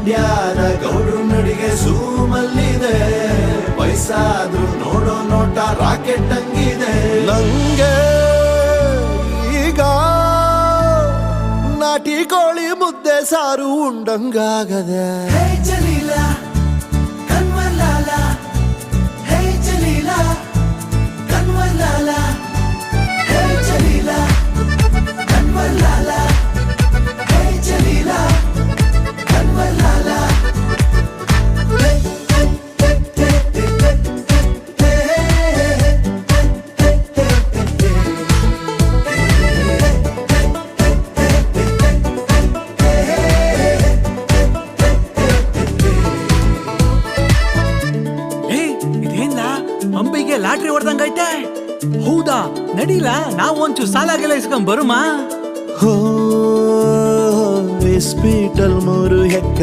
ಮಂಡ್ಯದ ಗೌಡ್ರು ನಡಿಗೆ ಸೂಮಲ್ಲಿದೆ, ವಯಸ್ಸಾದ್ರೂ ನೋಡೋ ನೋಟ ರಾಕೆಟ್ ಹಂಗಿದೆ. ನಂಗೆ ಈಗ ನಾಟಿ ಕೋಳಿ ಮುದ್ದೆ ಸಾರು ಉಂಡಂಗಾಗದೆ. ಅಂಬಿಗೆ ಲಾಟ್ರಿ ಹೊಡೆದಂಗೈತೆ. ಹೌದಾ, ನಡೀಲ ನಾವು ಒಂಚೂರು ಸಾಲಾಗೆಲ್ಲ ಇಸ್ಕೊಂಡ್ ಬರುಮಾ. ಹೋ, ಇಸ್ಪೀಟಲ್ 3 ಹೆಕ್ಕ